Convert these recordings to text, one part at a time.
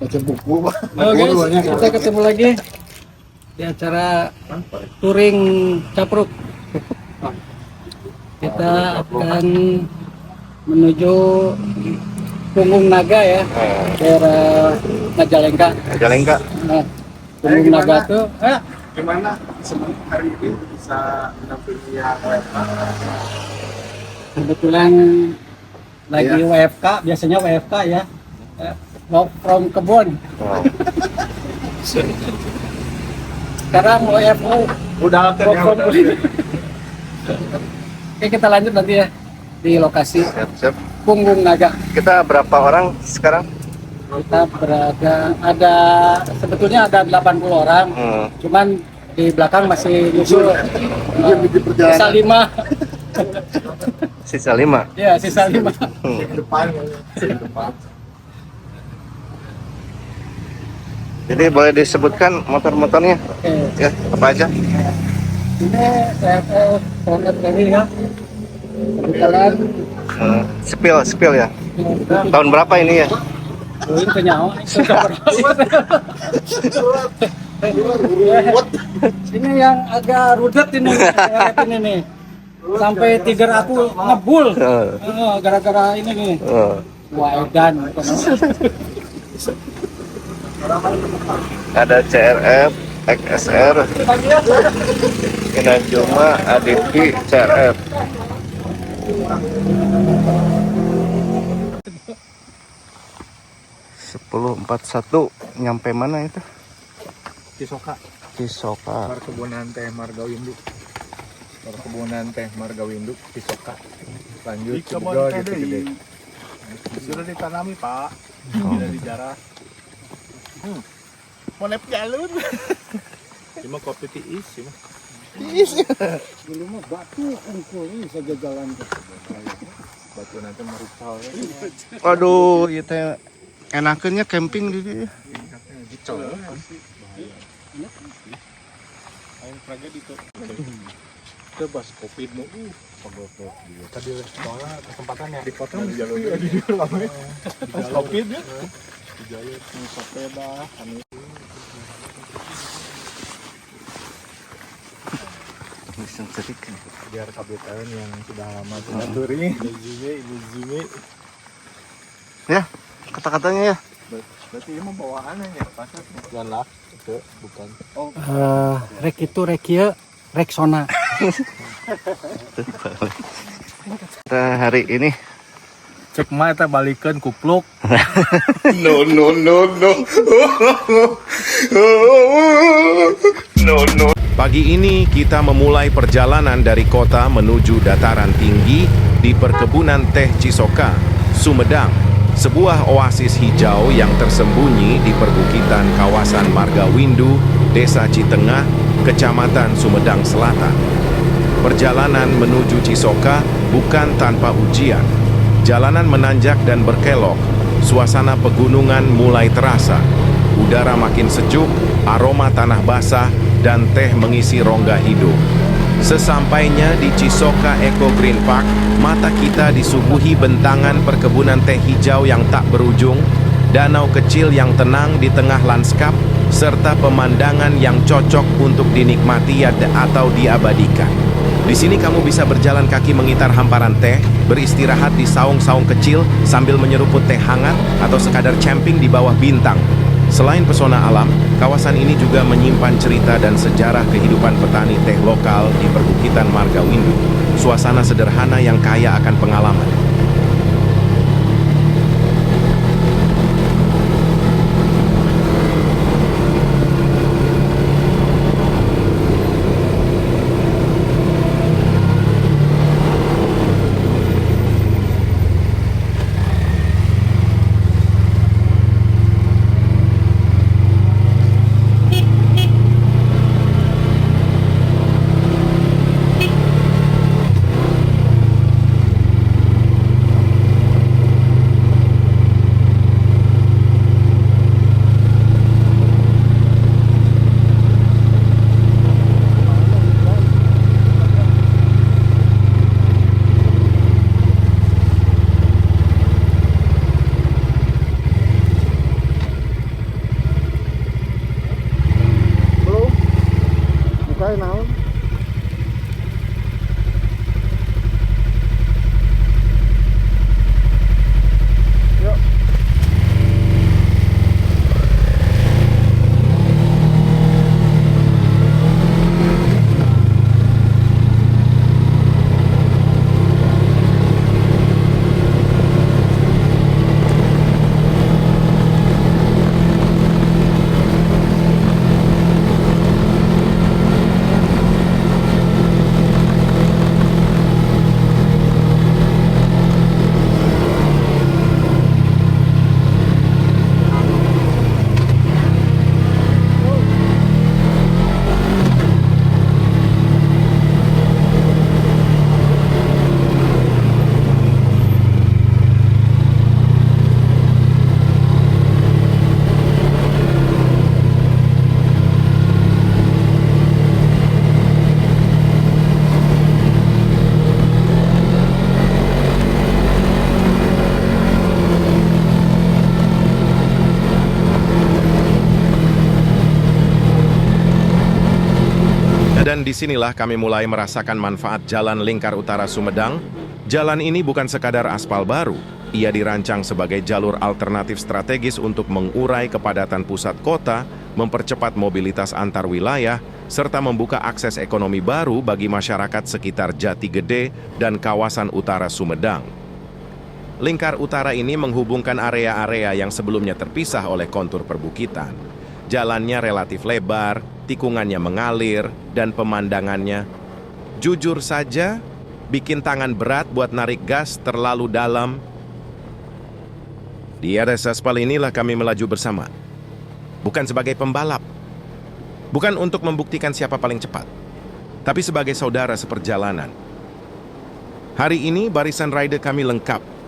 Baca buku, Pak. Oke, kita ketemu lagi di acara touring Capruk. Kita akan menuju Punggung Naga ya, daerah Majalengka. Majalengka. Nah, Punggung Naga tuh, Gimana senang hari ini bisa menampilkan WFK? kebetulan lagi WFK, biasanya WFK ya, walk from kebun. Oh. Sekarang WFO, Udah walk from kebun. Oke, kita lanjut nanti ya di lokasi Siap. Punggung Naga. Kita berapa orang sekarang? Kita ada sebetulnya ada 80 orang, cuman di belakang masih nyusul sisa 5. Sisa 5. Ya, sisa 5. depan. Jadi boleh disebutkan motor-motornya? Oke. Ya, apa aja? Ini Sonet ini ya. Kebetulan Spill ya. Tahun berapa ini ya? ini penyawa. Ini yang agak rudet ini nih. Sampai tiger aku ngebul. Gara-gara ini nih. Wah, edan. Ada CRF, XSR, Inajuma, ADV, CRF. (10.41) nyampe mana itu? Cisoka. Cisoka. Perkebunan teh Margawinduk. Perkebunan teh Margawinduk, Cisoka. Lanjut ke Bogor gitu gede. Sudah ditanami, Pak. Sudah dijarah. Mau naik jalur. Cuma kopi tiis, cuma. Dulu mah batu unggul ini saja jalan ke. Batu nanti merucal ya. Waduh, itu enakannya camping gitu ya. Ayo praga itu. Itu bas covid nu pagok dia. Tadi soalnya kesempatannya di kota di jalur di jalur covid ya. Di jalur sepeda kami biar kabupaten yang sudah lama sudah touring ini Ya, kata-katanya ya. berarti ini mau bawaannya ya pasar bukan lah itu bukan Rek itu rek ieu, rek sona. Kita hari ini cek mah eta balikeun kupluk no. Pagi ini kita memulai perjalanan dari kota menuju dataran tinggi di perkebunan teh Cisoka, Sumedang, sebuah oasis hijau yang tersembunyi di perbukitan kawasan Margawindu, Desa Citengah, Kecamatan Sumedang Selatan. Perjalanan menuju Cisoka bukan tanpa ujian. Jalanan menanjak dan berkelok, suasana pegunungan mulai terasa. Udara makin sejuk, aroma tanah basah, dan teh mengisi rongga hidup. Sesampainya di Cisoka Eco Green Park, mata kita disuguhi bentangan perkebunan teh hijau yang tak berujung, danau kecil yang tenang di tengah lanskap, serta pemandangan yang cocok untuk dinikmati atau diabadikan. Di sini kamu bisa berjalan kaki mengitar hamparan teh, beristirahat di saung-saung kecil sambil menyeruput teh hangat, atau sekadar camping di bawah bintang. Selain pesona alam, kawasan ini juga menyimpan cerita dan sejarah kehidupan petani teh lokal di perbukitan Margawindu. Suasana sederhana yang kaya akan pengalaman. Dan disinilah kami mulai merasakan manfaat Jalan Lingkar Utara Sumedang. Jalan ini bukan sekadar aspal baru, ia dirancang sebagai jalur alternatif strategis untuk mengurai kepadatan pusat kota, mempercepat mobilitas antar wilayah, serta membuka akses ekonomi baru bagi masyarakat sekitar Jati Gede dan kawasan utara Sumedang. Lingkar Utara ini menghubungkan area-area yang sebelumnya terpisah oleh kontur perbukitan. Jalannya relatif lebar, tikungannya mengalir, dan pemandangannya, jujur saja, bikin tangan berat buat narik gas terlalu dalam. Di atas aspal inilah kami melaju bersama. Bukan sebagai pembalap. Bukan untuk membuktikan siapa paling cepat. Tapi sebagai saudara seperjalanan. Hari ini barisan rider kami lengkap.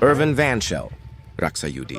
Irvin Vanshel, Raksa Yudi,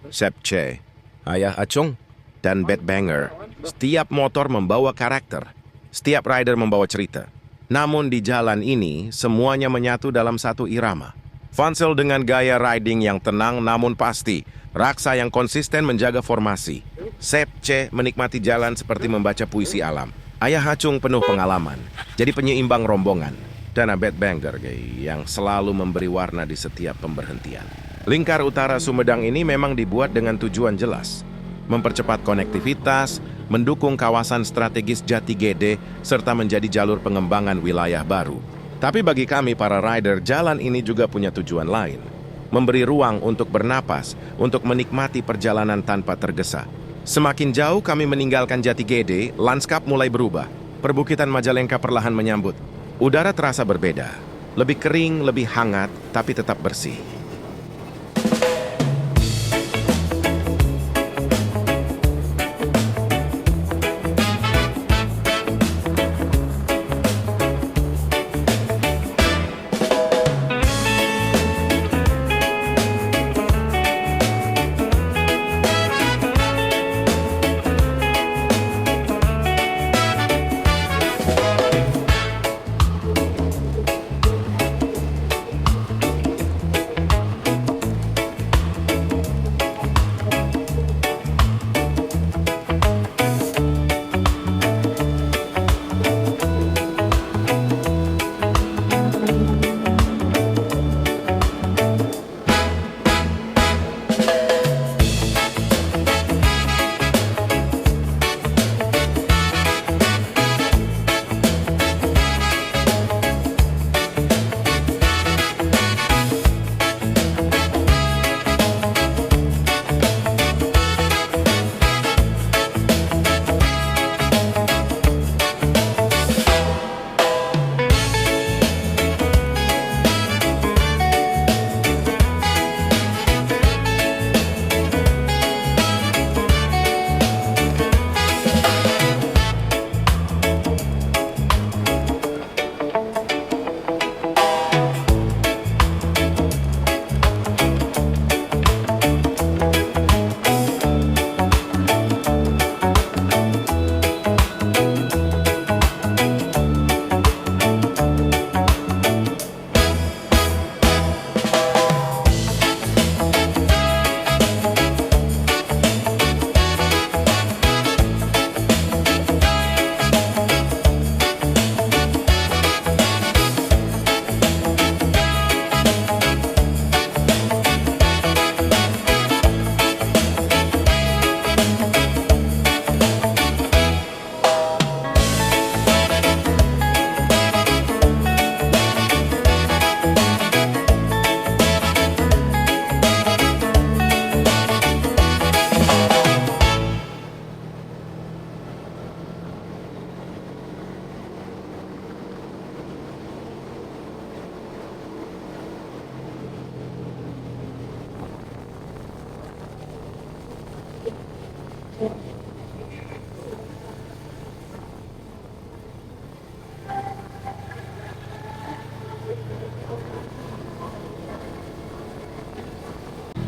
Sepche, Ayah Acung, dan Bedbanger. Setiap motor membawa karakter, setiap rider membawa cerita. Namun di jalan ini, semuanya menyatu dalam satu irama. Vansel dengan gaya riding yang tenang namun pasti, Raksa yang konsisten menjaga formasi. Sepche menikmati jalan seperti membaca puisi alam. Ayah Acung penuh pengalaman, jadi penyeimbang rombongan. Dan Bedbanger yang selalu memberi warna di setiap pemberhentian. Lingkar Utara Sumedang ini memang dibuat dengan tujuan jelas. Mempercepat konektivitas, mendukung kawasan strategis Jati Gede, serta menjadi jalur pengembangan wilayah baru. Tapi bagi kami para rider, jalan ini juga punya tujuan lain. Memberi ruang untuk bernapas, untuk menikmati perjalanan tanpa tergesa. Semakin jauh kami meninggalkan Jati Gede, lanskap mulai berubah. Perbukitan Majalengka perlahan menyambut. Udara terasa berbeda, lebih kering, lebih hangat, tapi tetap bersih.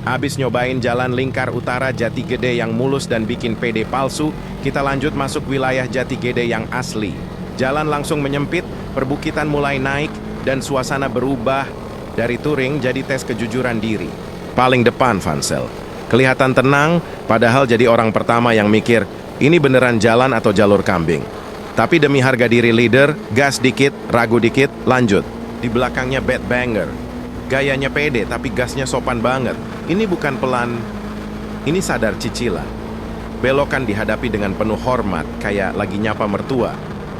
Habis nyobain jalan Lingkar Utara Jati Gede yang mulus dan bikin PD palsu, kita lanjut masuk wilayah Jati Gede yang asli. Jalan langsung menyempit, perbukitan mulai naik, dan suasana berubah dari touring jadi tes kejujuran diri. Paling depan Vansel. Kelihatan tenang, padahal jadi orang pertama yang mikir, ini beneran jalan atau jalur kambing. Tapi demi harga diri leader, gas dikit, ragu dikit, lanjut. Di belakangnya bad banger. Gayanya pede, tapi gasnya sopan banget. Ini bukan pelan, ini sadar cicilan. Belokan dihadapi dengan penuh hormat, kayak lagi nyapa mertua.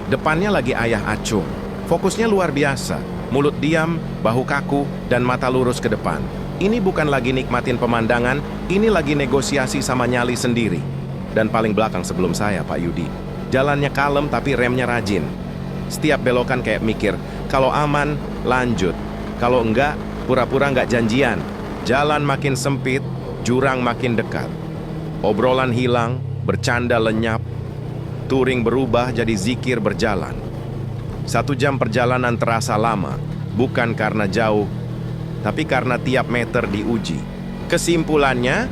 Depannya lagi ayah acung. Fokusnya luar biasa. Mulut diam, bahu kaku, dan mata lurus ke depan. Ini bukan lagi nikmatin pemandangan, ini lagi negosiasi sama nyali sendiri. Dan paling belakang sebelum saya, Pak Yudi. Jalannya kalem tapi remnya rajin. Setiap belokan kayak mikir, kalau aman, lanjut. Kalau enggak, pura-pura enggak janjian. Jalan makin sempit, jurang makin dekat. Obrolan hilang, bercanda lenyap. Touring berubah jadi zikir berjalan. 1 jam perjalanan terasa lama, bukan karena jauh, tapi karena tiap meter diuji. Kesimpulannya,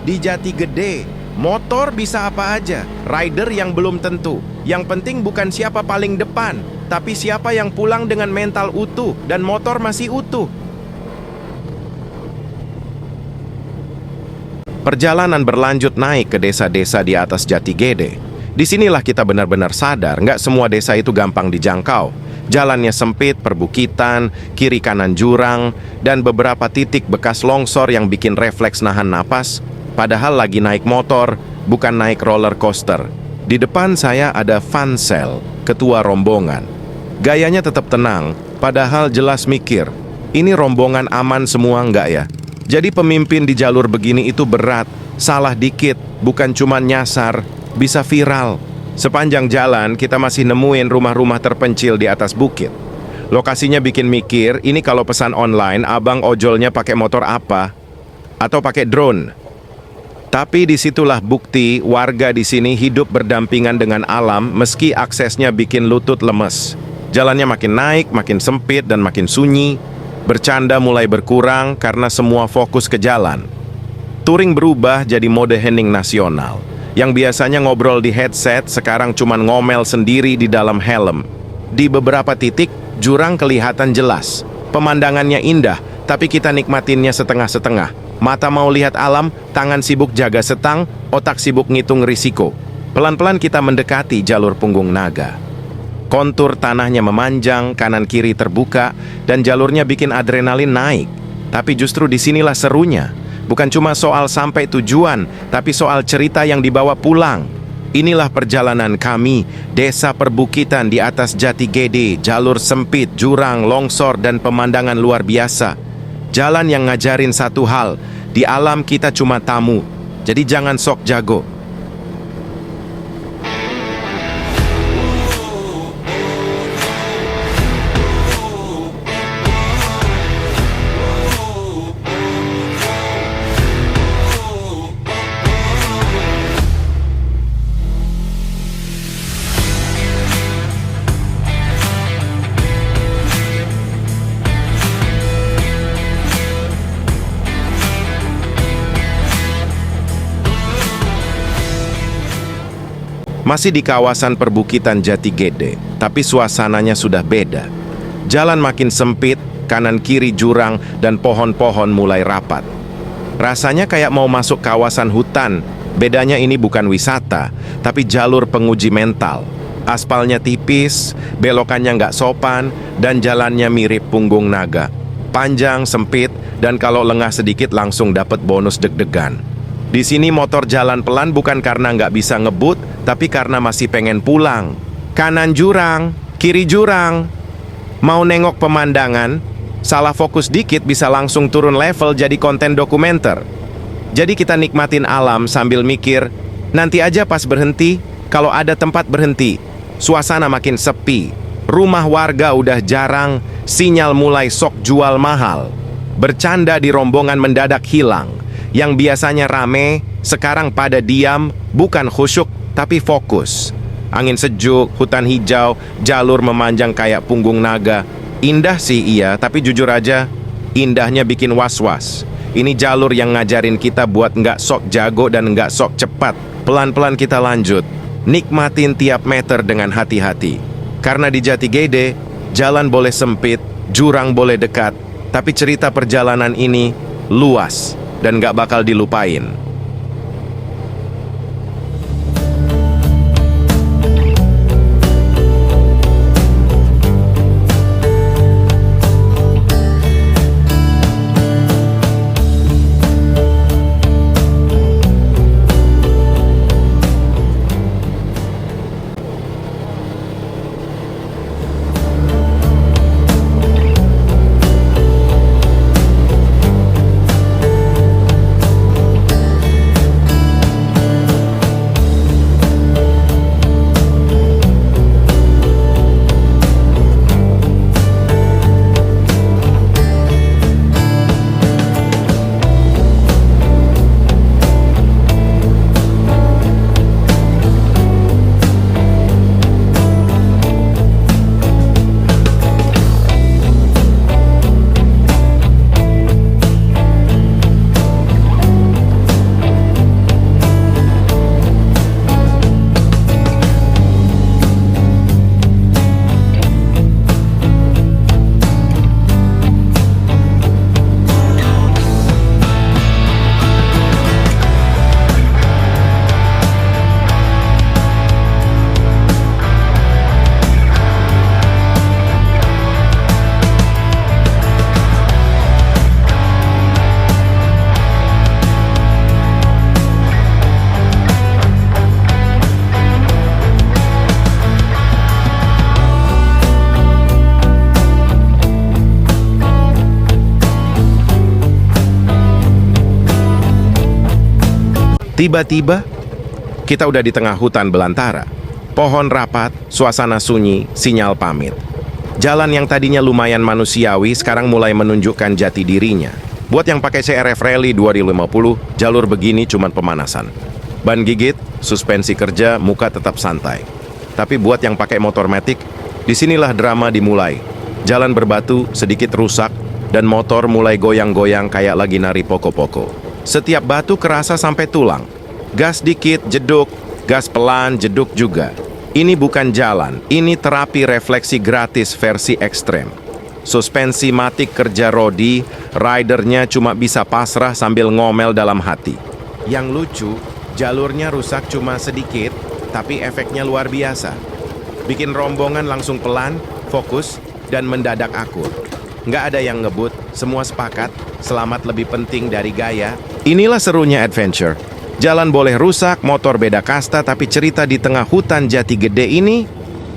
di Jati Gede, motor bisa apa aja, rider yang belum tentu. Yang penting bukan siapa paling depan, tapi siapa yang pulang dengan mental utuh dan motor masih utuh. Perjalanan berlanjut naik ke desa-desa di atas Jati Gede. Disinilah kita benar-benar sadar, nggak semua desa itu gampang dijangkau. Jalannya sempit, perbukitan, kiri kanan jurang, dan beberapa titik bekas longsor yang bikin refleks nahan napas, padahal lagi naik motor, bukan naik roller coaster. Di depan saya ada Vansel, ketua rombongan. Gayanya tetap tenang, padahal jelas mikir, ini rombongan aman semua nggak ya? Jadi pemimpin di jalur begini itu berat, salah dikit, bukan cuma nyasar, bisa viral. Sepanjang jalan kita masih nemuin rumah-rumah terpencil di atas bukit. Lokasinya bikin mikir, ini kalau pesan online, abang ojolnya pakai motor apa? Atau pakai drone? Tapi disitulah bukti warga di sini hidup berdampingan dengan alam meski aksesnya bikin lutut lemes. Jalannya makin naik, makin sempit, dan makin sunyi. Bercanda mulai berkurang karena semua fokus ke jalan. Touring berubah jadi mode hening nasional. Yang biasanya ngobrol di headset, sekarang cuman ngomel sendiri di dalam helm. Di beberapa titik, jurang kelihatan jelas. Pemandangannya indah, tapi kita nikmatinnya setengah-setengah. Mata mau lihat alam, tangan sibuk jaga setang, otak sibuk ngitung risiko. Pelan-pelan kita mendekati jalur punggung naga. Kontur tanahnya memanjang, kanan kiri terbuka, dan jalurnya bikin adrenalin naik. Tapi justru disinilah serunya. Bukan cuma soal sampai tujuan, tapi soal cerita yang dibawa pulang. Inilah perjalanan kami, desa perbukitan di atas Jati Gede, jalur sempit, jurang, longsor, dan pemandangan luar biasa. Jalan yang ngajarin satu hal, di alam kita cuma tamu, jadi jangan sok jago. Masih di kawasan perbukitan Jati Gede, tapi suasananya sudah beda. Jalan makin sempit, kanan kiri jurang, dan pohon-pohon mulai rapat. Rasanya kayak mau masuk kawasan hutan. Bedanya ini bukan wisata, tapi jalur penguji mental. Aspalnya tipis, belokannya nggak sopan, dan jalannya mirip punggung naga. Panjang, sempit, dan kalau lengah sedikit langsung dapat bonus deg-degan. Di sini motor jalan pelan bukan karena nggak bisa ngebut, tapi karena masih pengen pulang. Kanan jurang, kiri jurang. Mau nengok pemandangan, salah fokus dikit bisa langsung turun level jadi konten dokumenter. Jadi kita nikmatin alam sambil mikir, nanti aja pas berhenti, kalau ada tempat berhenti. Suasana makin sepi, rumah warga udah jarang, sinyal mulai sok jual mahal. Bercanda di rombongan mendadak hilang. Yang biasanya rame, sekarang pada diam, bukan khusyuk, tapi fokus. Angin sejuk, hutan hijau, jalur memanjang kayak punggung naga. Indah sih iya, tapi jujur aja, indahnya bikin was-was. Ini jalur yang ngajarin kita buat nggak sok jago dan nggak sok cepat. Pelan-pelan kita lanjut, nikmatin tiap meter dengan hati-hati. Karena di Jati Gede, jalan boleh sempit, jurang boleh dekat, tapi cerita perjalanan ini luas dan gak bakal dilupain. Tiba-tiba, kita udah di tengah hutan belantara. Pohon rapat, suasana sunyi, sinyal pamit. Jalan yang tadinya lumayan manusiawi sekarang mulai menunjukkan jati dirinya. Buat yang pakai CRF Rally 2050, jalur begini cuman pemanasan. Ban gigit, suspensi kerja, muka tetap santai. Tapi buat yang pakai motor matic, disinilah drama dimulai. Jalan berbatu, sedikit rusak, dan motor mulai goyang-goyang kayak lagi nari poko-poko. Setiap batu kerasa sampai tulang. Gas dikit, jeduk. Gas pelan, jeduk juga. Ini bukan jalan, ini terapi refleksi gratis versi ekstrem. Suspensi matic kerja rodi, ridernya cuma bisa pasrah sambil ngomel dalam hati. Yang lucu, jalurnya rusak cuma sedikit, tapi efeknya luar biasa. Bikin rombongan langsung pelan, fokus, dan mendadak akur. Nggak ada yang ngebut, semua sepakat, selamat lebih penting dari gaya. Inilah serunya adventure. Jalan boleh rusak, motor beda kasta, tapi cerita di tengah hutan Jati Gede ini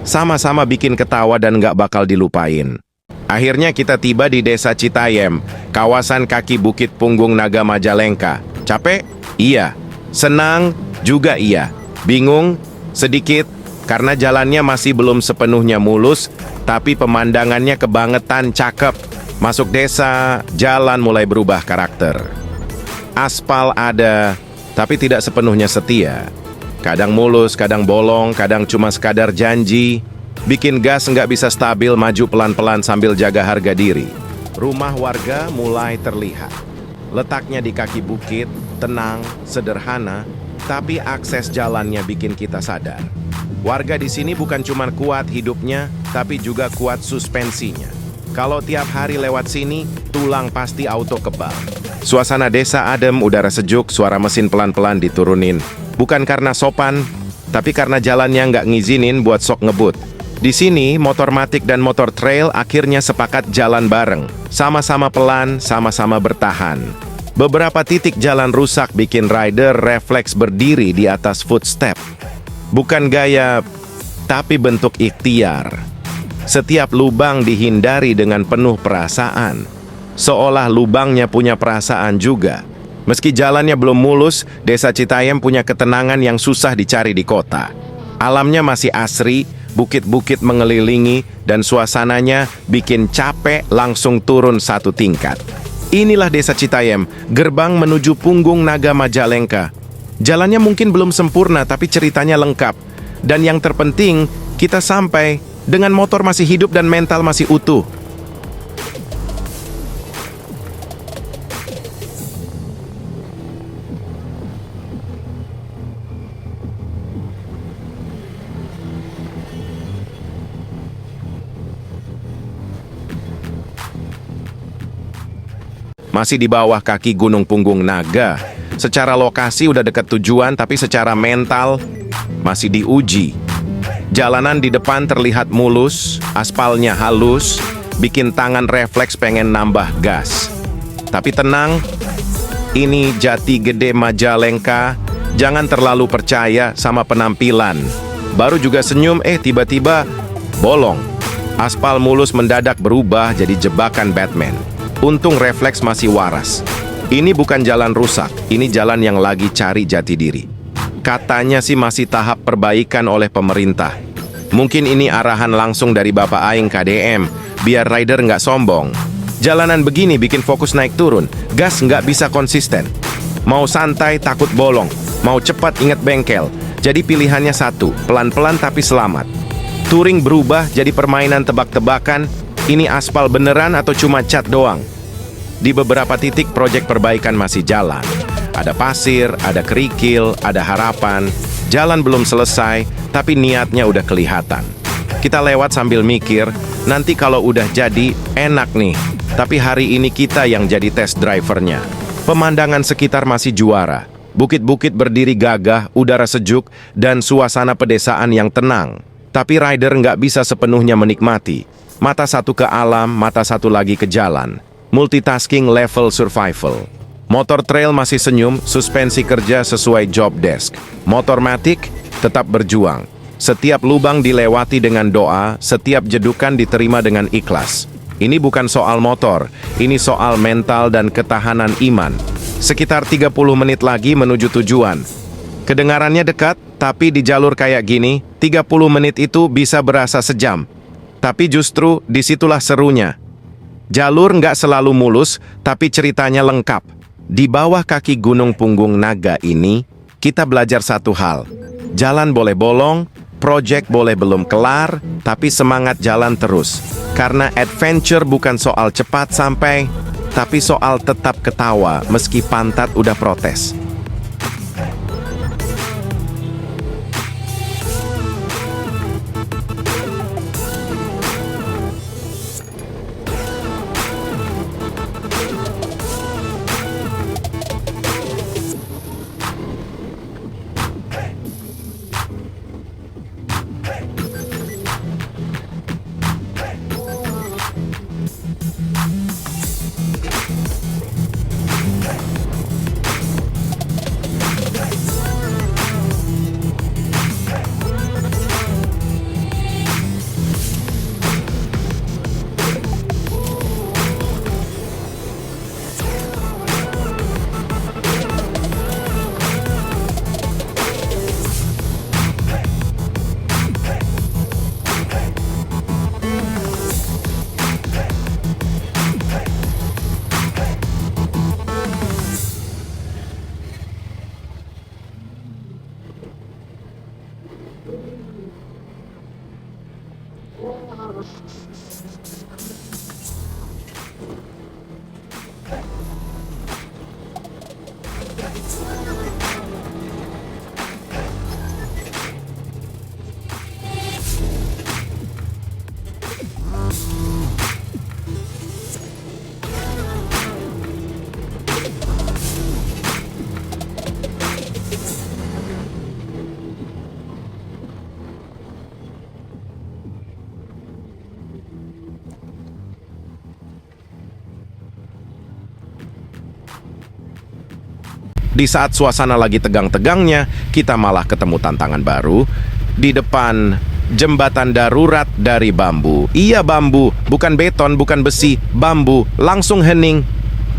sama-sama bikin ketawa dan nggak bakal dilupain. Akhirnya kita tiba di Desa Citayem, kawasan kaki Bukit Punggung Naga Majalengka. Capek? Iya. Senang? Juga iya. Bingung? Sedikit, karena jalannya masih belum sepenuhnya mulus, tapi pemandangannya kebangetan cakep. Masuk desa, jalan mulai berubah karakter. Aspal ada, tapi tidak sepenuhnya setia. Kadang mulus, kadang bolong, kadang cuma sekadar janji. Bikin gas nggak bisa stabil, maju pelan-pelan sambil jaga harga diri. Rumah warga mulai terlihat. Letaknya di kaki bukit, tenang, sederhana, tapi akses jalannya bikin kita sadar. Warga di sini bukan cuma kuat hidupnya, tapi juga kuat suspensinya. Kalau tiap hari lewat sini, tulang pasti auto kebal. Suasana desa adem, udara sejuk, suara mesin pelan-pelan diturunin. Bukan karena sopan, tapi karena jalannya nggak ngizinin buat sok ngebut. Di sini, motor matic dan motor trail akhirnya sepakat jalan bareng. Sama-sama pelan, sama-sama bertahan. Beberapa titik jalan rusak bikin rider refleks berdiri di atas footstep. Bukan gaya, tapi bentuk ikhtiar. Setiap lubang dihindari dengan penuh perasaan. Seolah lubangnya punya perasaan juga. Meski jalannya belum mulus, Desa Citayem punya ketenangan yang susah dicari di kota. Alamnya masih asri, bukit-bukit mengelilingi, dan suasananya bikin capek langsung turun satu tingkat. Inilah Desa Citayem, gerbang menuju Punggung Naga Majalengka. Jalannya mungkin belum sempurna, tapi ceritanya lengkap. Dan yang terpenting, kita sampai dengan motor masih hidup dan mental masih utuh. Masih di bawah kaki Gunung Punggung Naga. Secara lokasi udah dekat tujuan, tapi secara mental masih diuji. Jalanan di depan terlihat mulus, aspalnya halus, bikin tangan refleks pengen nambah gas. Tapi tenang, ini Jati Gede Majalengka, jangan terlalu percaya sama penampilan. Baru juga senyum, tiba-tiba bolong. Aspal mulus mendadak berubah jadi jebakan Batman. Untung refleks masih waras. Ini bukan jalan rusak, ini jalan yang lagi cari jati diri. Katanya sih masih tahap perbaikan oleh pemerintah. Mungkin ini arahan langsung dari Bapak Aing KDM, biar rider nggak sombong. Jalanan begini bikin fokus naik turun, gas nggak bisa konsisten. Mau santai takut bolong, mau cepat inget bengkel. Jadi pilihannya satu, pelan-pelan tapi selamat. Touring berubah jadi permainan tebak-tebakan, ini aspal beneran atau cuma cat doang? Di beberapa titik proyek perbaikan masih jalan. Ada pasir, ada kerikil, ada harapan. Jalan belum selesai, tapi niatnya udah kelihatan. Kita lewat sambil mikir, nanti kalau udah jadi, enak nih. Tapi hari ini kita yang jadi test drivernya. Pemandangan sekitar masih juara. Bukit-bukit berdiri gagah, udara sejuk, dan suasana pedesaan yang tenang. Tapi rider nggak bisa sepenuhnya menikmati. Mata satu ke alam, mata satu lagi ke jalan. Multitasking level survival. Motor trail masih senyum, suspensi kerja sesuai job desk. Motor matic tetap berjuang. Setiap lubang dilewati dengan doa, setiap jedukan diterima dengan ikhlas. Ini bukan soal motor, ini soal mental dan ketahanan iman. Sekitar 30 menit lagi menuju tujuan. Kedengarannya dekat, tapi di jalur kayak gini, 30 menit itu bisa berasa sejam. Tapi justru disitulah serunya. Jalur nggak selalu mulus, tapi ceritanya lengkap. Di bawah kaki Gunung Punggung Naga ini, kita belajar satu hal. Jalan boleh bolong, project boleh belum kelar, tapi semangat jalan terus. Karena adventure bukan soal cepat sampai, tapi soal tetap ketawa meski pantat udah protes. Di saat suasana lagi tegang-tegangnya, kita malah ketemu tantangan baru di depan jembatan darurat dari bambu. Iya, bambu, bukan beton, bukan besi, bambu, langsung hening.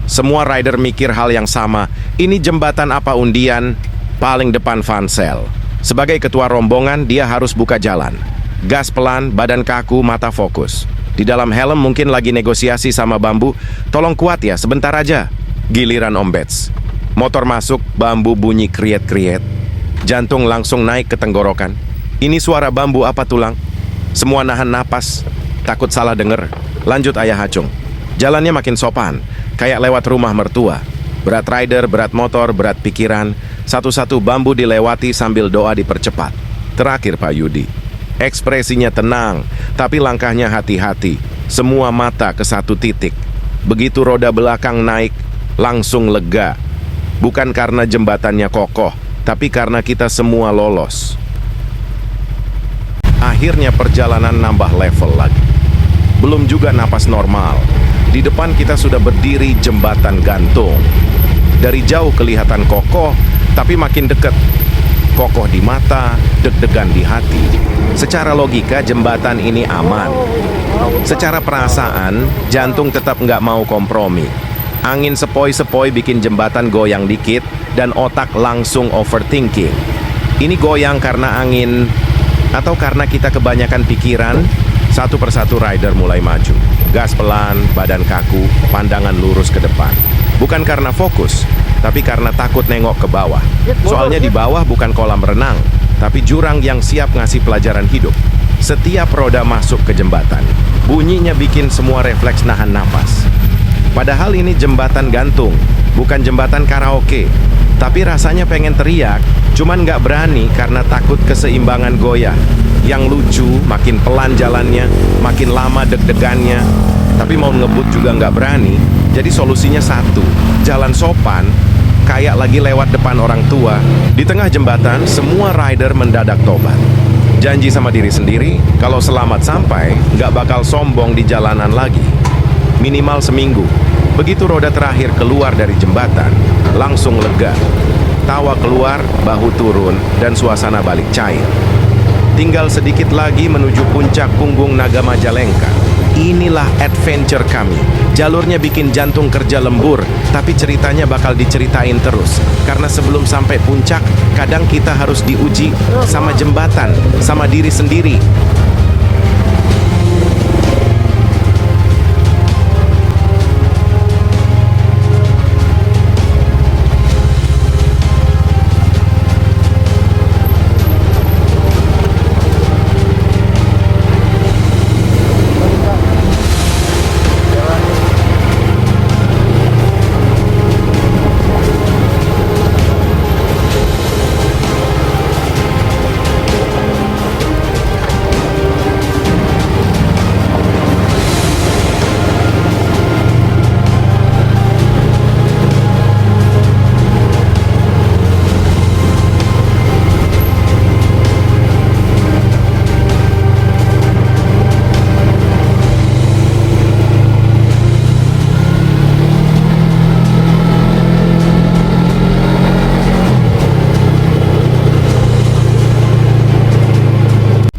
Semua rider mikir hal yang sama. Ini jembatan apa undian? Paling depan Vansel. Sebagai ketua rombongan, dia harus buka jalan. Gas pelan, badan kaku, mata fokus. Di dalam helm mungkin lagi negosiasi sama bambu. Tolong kuat ya, sebentar aja. Giliran Om Bets. Motor masuk, bambu bunyi kriet-kriet. Jantung langsung naik ke tenggorokan. Ini suara bambu apa tulang? Semua nahan napas, takut salah denger. Lanjut Ayah Hacung. Jalannya makin sopan, kayak lewat rumah mertua. Berat rider, berat motor, berat pikiran. Satu-satu bambu dilewati sambil doa dipercepat. Terakhir Pak Yudi. Ekspresinya tenang, tapi langkahnya hati-hati. Semua mata ke satu titik. Begitu roda belakang naik, langsung lega. Bukan karena jembatannya kokoh, tapi karena kita semua lolos. Akhirnya perjalanan nambah level lagi. Belum juga napas normal. Di depan kita sudah berdiri jembatan gantung. Dari jauh kelihatan kokoh, tapi makin dekat. Kokoh di mata, deg-degan di hati. Secara logika jembatan ini aman. Secara perasaan, jantung tetap nggak mau kompromi. Angin sepoi-sepoi bikin jembatan goyang dikit dan otak langsung overthinking. Ini goyang karena angin atau karena kita kebanyakan pikiran? Satu persatu rider mulai maju. Gas pelan, badan kaku, pandangan lurus ke depan. Bukan karena fokus, tapi karena takut nengok ke bawah. Soalnya di bawah bukan kolam renang, tapi jurang yang siap ngasih pelajaran hidup. Setiap roda masuk ke jembatan, bunyinya bikin semua refleks nahan napas. Padahal ini jembatan gantung, bukan jembatan karaoke. Tapi rasanya pengen teriak, cuman nggak berani karena takut keseimbangan goyah. Yang lucu, makin pelan jalannya, makin lama deg-degannya. Tapi mau ngebut juga nggak berani. Jadi solusinya satu, jalan sopan, kayak lagi lewat depan orang tua. Di tengah jembatan, semua rider mendadak tobat. Janji sama diri sendiri, kalau selamat sampai, nggak bakal sombong di jalanan lagi. Minimal seminggu. Begitu roda terakhir keluar dari jembatan, langsung lega. Tawa keluar, bahu turun, dan suasana balik cair. Tinggal sedikit lagi menuju puncak punggung Naga Majalengka. Inilah adventure kami. Jalurnya bikin jantung kerja lembur, tapi ceritanya bakal diceritain terus. Karena sebelum sampai puncak, kadang kita harus diuji sama jembatan, sama diri sendiri.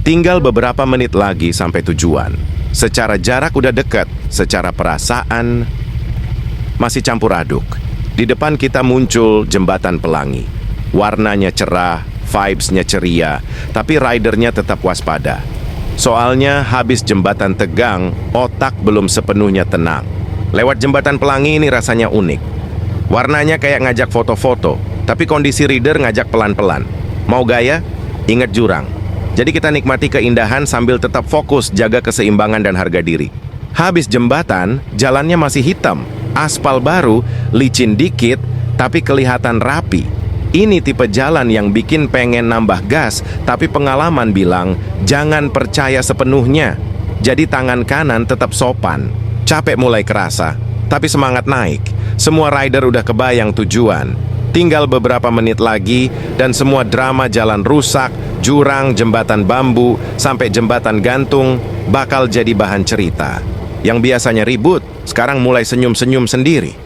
Tinggal beberapa menit lagi sampai tujuan. Secara jarak udah dekat, secara perasaan masih campur aduk. Di depan kita muncul jembatan pelangi. Warnanya cerah, vibes-nya ceria, tapi ridernya tetap waspada. Soalnya habis jembatan tegang, otak belum sepenuhnya tenang. Lewat jembatan pelangi ini rasanya unik. Warnanya kayak ngajak foto-foto, tapi kondisi rider ngajak pelan-pelan. Mau gaya? Ingat jurang. Jadi kita nikmati keindahan sambil tetap fokus jaga keseimbangan dan harga diri. Habis jembatan, jalannya masih hitam. Aspal baru, licin dikit, tapi kelihatan rapi. Ini tipe jalan yang bikin pengen nambah gas, tapi pengalaman bilang, jangan percaya sepenuhnya. Jadi tangan kanan tetap sopan. Capek mulai kerasa, tapi semangat naik. Semua rider udah kebayang tujuan. Tinggal beberapa menit lagi, dan semua drama jalan rusak, jurang, jembatan bambu, sampai jembatan gantung bakal jadi bahan cerita. Yang biasanya ribut, sekarang mulai senyum-senyum sendiri.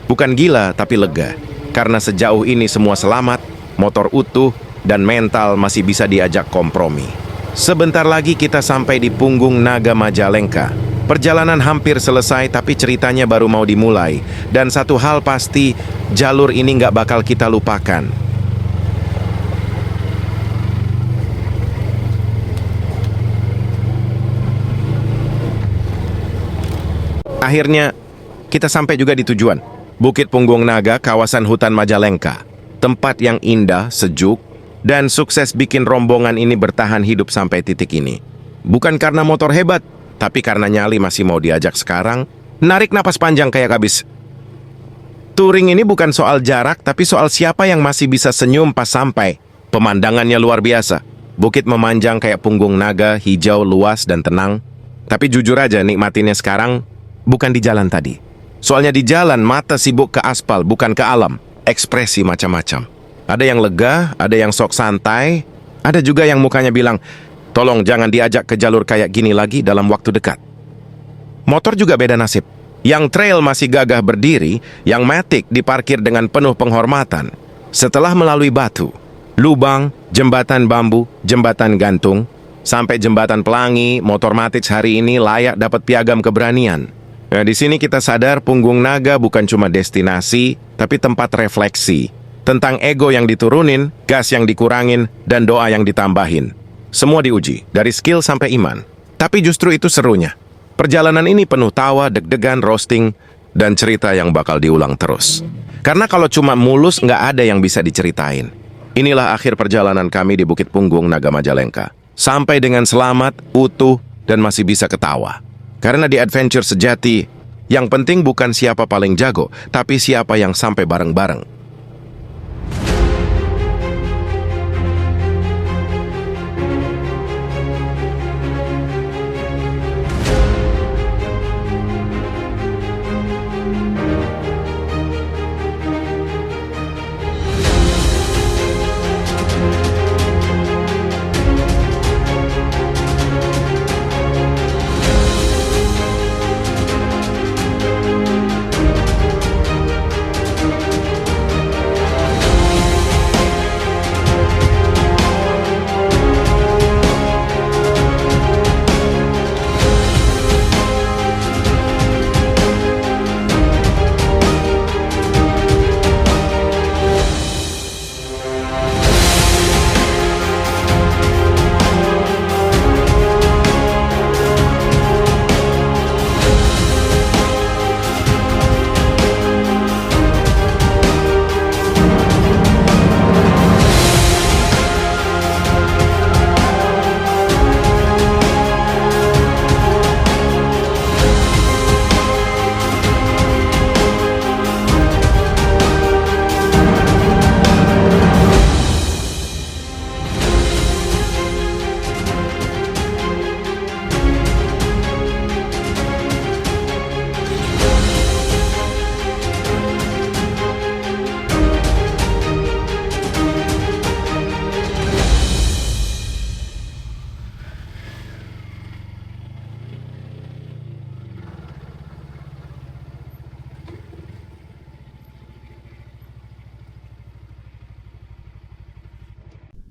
Bukan gila, tapi lega. Karena sejauh ini semua selamat, motor utuh, dan mental masih bisa diajak kompromi. Sebentar lagi kita sampai di punggung Naga Majalengka. Perjalanan hampir selesai, tapi ceritanya baru mau dimulai. Dan satu hal pasti, jalur ini nggak bakal kita lupakan. Akhirnya, kita sampai juga di tujuan. Bukit Punggung Naga, kawasan hutan Majalengka. Tempat yang indah, sejuk, dan sukses bikin rombongan ini bertahan hidup sampai titik ini. Bukan karena motor hebat, tapi karena nyali masih mau diajak sekarang. Narik napas panjang kayak habis. Touring ini bukan soal jarak, tapi soal siapa yang masih bisa senyum pas sampai. Pemandangannya luar biasa. Bukit memanjang kayak punggung naga, hijau, luas, dan tenang. Tapi jujur aja, nikmatinnya sekarang bukan di jalan tadi. Soalnya di jalan mata sibuk ke aspal, bukan ke alam. Ekspresi macam-macam. Ada yang lega, ada yang sok santai, ada juga yang mukanya bilang, tolong jangan diajak ke jalur kayak gini lagi dalam waktu dekat. Motor juga beda nasib. Yang trail masih gagah berdiri, yang matic diparkir dengan penuh penghormatan. Setelah melalui batu, lubang, jembatan bambu, jembatan gantung, sampai jembatan pelangi, motor matic hari ini layak dapat piagam keberanian. Nah, di sini kita sadar Punggung Naga bukan cuma destinasi, tapi tempat refleksi. Tentang ego yang diturunin, gas yang dikurangin, dan doa yang ditambahin. Semua diuji, dari skill sampai iman. Tapi justru itu serunya. Perjalanan ini penuh tawa, deg-degan, roasting, dan cerita yang bakal diulang terus. Karena kalau cuma mulus, nggak ada yang bisa diceritain. Inilah akhir perjalanan kami di Bukit Punggung Naga Majalengka. Sampai dengan selamat, utuh, dan masih bisa ketawa. Karena di adventure sejati, yang penting bukan siapa paling jago, tapi siapa yang sampai bareng-bareng.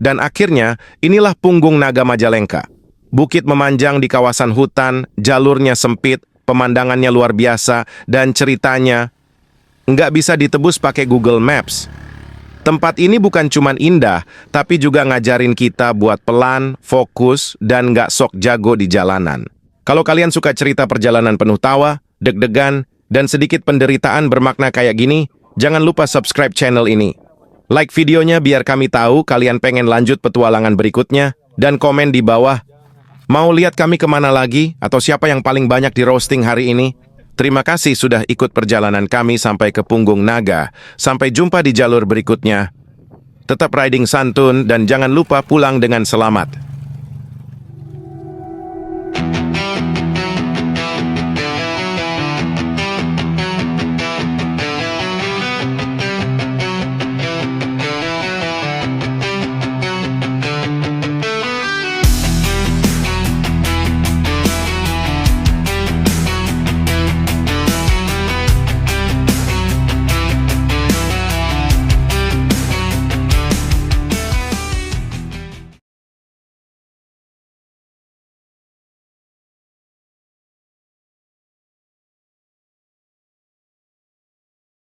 Dan akhirnya, inilah Punggung Naga Majalengka. Bukit memanjang di kawasan hutan, jalurnya sempit, pemandangannya luar biasa, dan ceritanya nggak bisa ditebus pakai Google Maps. Tempat ini bukan cuma indah, tapi juga ngajarin kita buat pelan, fokus, dan nggak sok jago di jalanan. Kalau kalian suka cerita perjalanan penuh tawa, deg-degan, dan sedikit penderitaan bermakna kayak gini, jangan lupa subscribe channel ini. Like videonya biar kami tahu kalian pengen lanjut petualangan berikutnya, dan komen di bawah. Mau lihat kami kemana lagi, atau siapa yang paling banyak di roasting hari ini? Terima kasih sudah ikut perjalanan kami sampai ke Punggung Naga. Sampai jumpa di jalur berikutnya. Tetap riding santun, dan jangan lupa pulang dengan selamat.